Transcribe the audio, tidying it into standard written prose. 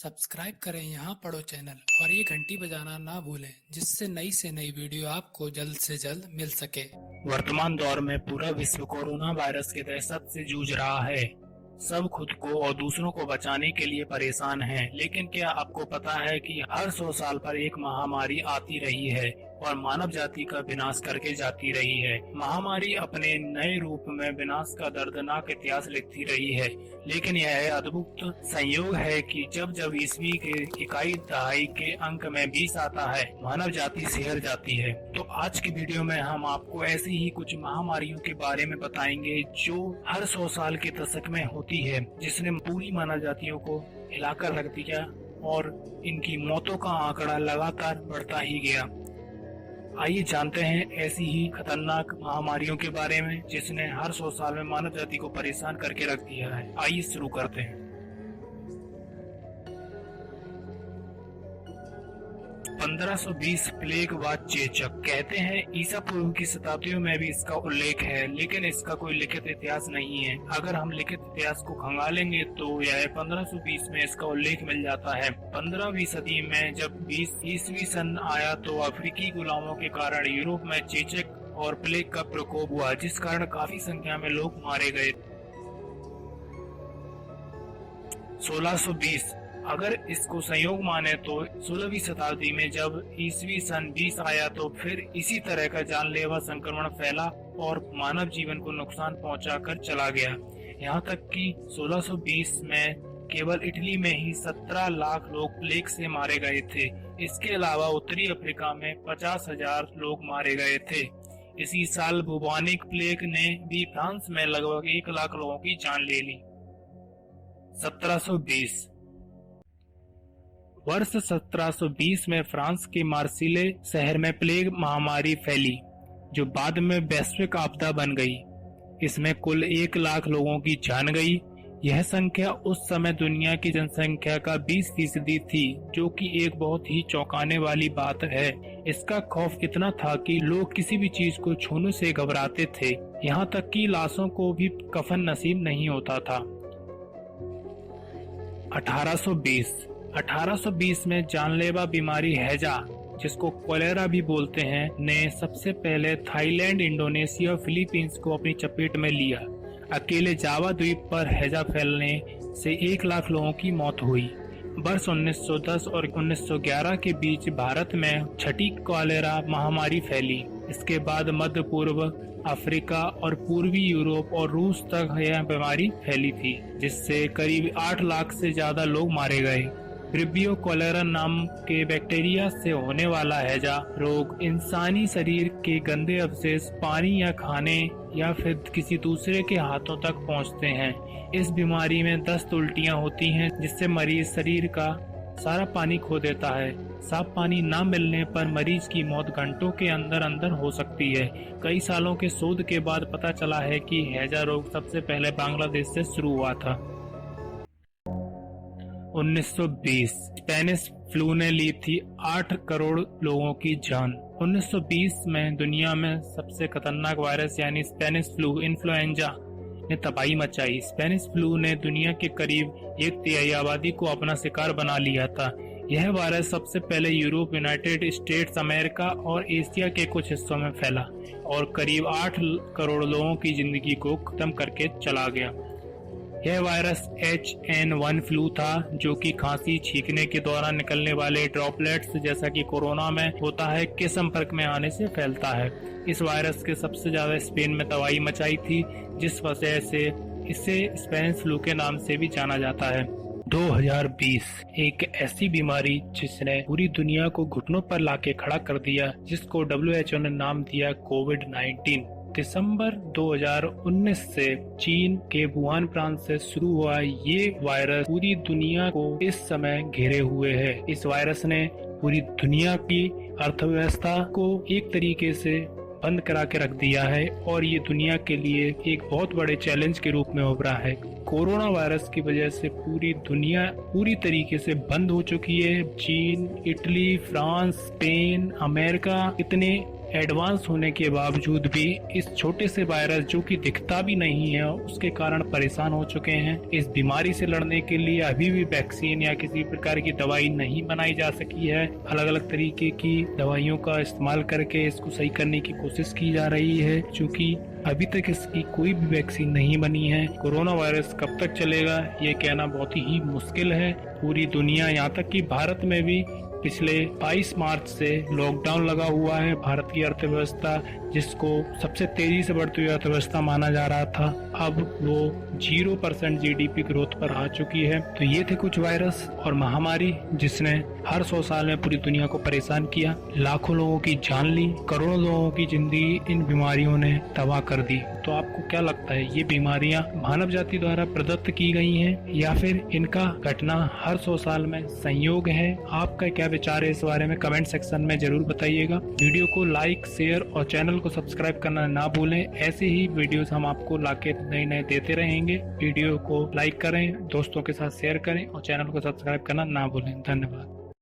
Subscribe करें यहाँ पढ़ो चैनल और ये घंटी बजाना ना भूलें जिससे नई से नई वीडियो आपको जल्द से जल्द मिल सके। वर्तमान दौर में पूरा विश्व कोरोना वायरस की दहशत से जूझ रहा है। सब खुद को और दूसरों को बचाने के लिए परेशान हैं, लेकिन क्या आपको पता है कि हर 100 साल पर एक महामारी आती रही है और मानव जाति का विनाश करके जाती रही है। महामारी अपने नए रूप में विनाश का दर्दनाक इतिहास लिखती रही है, लेकिन यह अद्भुत संयोग है कि जब जब ईस्वी के इकाई दहाई के अंक में 20 आता है, मानव जाति सिहर जाती है। तो आज की वीडियो में हम आपको ऐसी ही कुछ महामारियों के बारे में बताएंगे जो हर 100 साल के दशक में होती है, जिसने पूरी मानव जातियों को हिलाकर रख दिया और इनकी मौतों का आंकड़ा लगातार बढ़ता ही गया। आइए जानते हैं ऐसी ही खतरनाक महामारियों के बारे में जिसने हर 100 साल में मानव जाति को परेशान करके रख दिया है। आइए शुरू करते हैं। 1520 प्लेग व चेचक। कहते हैं ईसा पूर्व की शताब्दियों में भी इसका उल्लेख है, लेकिन इसका कोई लिखित इतिहास नहीं है। अगर हम लिखित इतिहास को खंगालेंगे तो यह 1520 में इसका उल्लेख मिल जाता है। 15वीं सदी में जब 20 ईस्वी सन आया तो अफ्रीकी गुलामों के कारण यूरोप में चेचक और प्लेग का प्रकोप हुआ, जिस कारण काफी संख्या में लोग मारे गए। 1620 अगर इसको संयोग माने तो 16वीं शताब्दी में जब ईस्वी सन 20 आया तो फिर इसी तरह का जानलेवा संक्रमण फैला और मानव जीवन को नुकसान पहुंचाकर चला गया। यहां तक कि 1620 में केवल इटली में ही 17 लाख लोग प्लेग से मारे गए थे। इसके अलावा उत्तरी अफ्रीका में 50,000 लोग मारे गए थे। इसी साल बुबानिक प्लेग ने भी फ्रांस में लगभग 1 लाख लोगों की जान ले ली। 1720 वर्ष 1720 में फ्रांस के मार्सिले शहर में प्लेग महामारी फैली, जो बाद में वैश्विक आपदा बन गई। इसमें कुल 1 लाख लोगों की जान गई। यह संख्या उस समय दुनिया की जनसंख्या का 20% थी, जो कि एक बहुत ही चौंकाने वाली बात है। इसका खौफ इतना था कि लोग किसी भी चीज को छूने से घबराते थे, यहाँ तक कि लाशों को भी कफन नसीब नहीं होता था। 1820 में जानलेवा बीमारी हैजा, जिसको कोलेरा भी बोलते हैं, ने सबसे पहले थाईलैंड, इंडोनेशिया और फिलीपींस को अपनी चपेट में लिया। अकेले जावा द्वीप पर हैजा फैलने से 1 लाख लोगों की मौत हुई। वर्ष 1910 और 1911 के बीच भारत में छठी कोलेरा महामारी फैली। इसके बाद मध्य पूर्व अफ्रीका और पूर्वी यूरोप और रूस तक यह बीमारी फैली थी, जिससे करीब 8 लाख से ज्यादा लोग मारे गए। ब्रिबियो कोलेरा नाम के बैक्टीरिया से होने वाला हैजा रोग इंसानी शरीर के गंदे अवशेष पानी या खाने या फिर किसी दूसरे के हाथों तक पहुंचते हैं। इस बीमारी में दस्त, उल्टियां होती हैं, जिससे मरीज शरीर का सारा पानी खो देता है। साफ पानी न मिलने पर मरीज की मौत घंटों के अंदर अंदर हो सकती है। कई सालों के शोध के बाद पता चला है कि हैजा रोग सबसे पहले बांग्लादेश से शुरू हुआ था। 1920 स्पेनिश फ्लू ने ली थी 8 करोड़ लोगों की जान। 1920 में दुनिया में सबसे खतरनाक वायरस यानी स्पेनिश फ्लू इन्फ्लुएंजा ने तबाही मचाई। स्पेनिश फ्लू ने दुनिया के करीब 1/3 आबादी को अपना शिकार बना लिया था। यह वायरस सबसे पहले यूरोप, यूनाइटेड स्टेट्स अमेरिका और एशिया के कुछ हिस्सों में फैला और करीब 8 करोड़ लोगों की जिंदगी को खत्म करके चला गया। यह वायरस H1N1 फ्लू था, जो कि खांसी, छींकने के दौरान निकलने वाले ड्रॉपलेट्स जैसा कि कोरोना में होता है के संपर्क में आने से फैलता है। इस वायरस के सबसे ज्यादा स्पेन में तबाही मचाई थी, जिस वजह से इसे स्पेनिश फ्लू के नाम से भी जाना जाता है। 2020 एक ऐसी बीमारी जिसने पूरी दुनिया को घुटनों पर लाके खड़ा कर दिया, जिसको WHO ने नाम दिया कोविड-19। दिसंबर 2019 से चीन के वुहान प्रांत से शुरू हुआ ये वायरस पूरी दुनिया को इस समय घेरे हुए है। इस वायरस ने पूरी दुनिया की अर्थव्यवस्था को एक तरीके से बंद करा के रख दिया है और ये दुनिया के लिए एक बहुत बड़े चैलेंज के रूप में उभरा है। कोरोना वायरस की वजह से पूरी दुनिया पूरी तरीके से बंद हो चुकी है। चीन, इटली, फ्रांस, स्पेन, अमेरिका, इतने एडवांस होने के बावजूद भी इस छोटे से वायरस जो कि दिखता भी नहीं है उसके कारण परेशान हो चुके हैं। इस बीमारी से लड़ने के लिए अभी भी वैक्सीन या किसी प्रकार की दवाई नहीं बनाई जा सकी है। अलग अलग तरीके की दवाइयों का इस्तेमाल करके इसको सही करने की कोशिश की जा रही है, क्योंकि अभी तक इसकी कोई भी वैक्सीन नहीं बनी है। कोरोना वायरस कब तक चलेगा ये कहना बहुत ही मुश्किल है। पूरी दुनिया, यहाँ तक कि भारत में भी पिछले 22 मार्च से लॉकडाउन लगा हुआ है। भारत की अर्थव्यवस्था, जिसको सबसे तेजी से बढ़ती हुई अर्थव्यवस्था माना जा रहा था, अब वो 0% जीडीपी ग्रोथ पर आ चुकी है। तो ये थे कुछ वायरस और महामारी जिसने हर 100 साल में पूरी दुनिया को परेशान किया, लाखों लोगों की जान ली, करोड़ों लोगों की जिंदगी इन बीमारियों ने तबाह कर दी। तो आपको क्या लगता है, ये बीमारियां मानव जाति द्वारा प्रदत्त की गई हैं या फिर इनका घटना हर 100 साल में संयोग है? आपका क्या विचार है इस बारे में कमेंट सेक्शन में जरूर बताइएगा। वीडियो को लाइक, शेयर और चैनल को सब्सक्राइब करना ना भूलें। ऐसे ही वीडियोस हम आपको लाके नए नए देते रहेंगे। वीडियो को लाइक करें, दोस्तों के साथ शेयर करें और चैनल को सब्सक्राइब करना ना भूलें। धन्यवाद।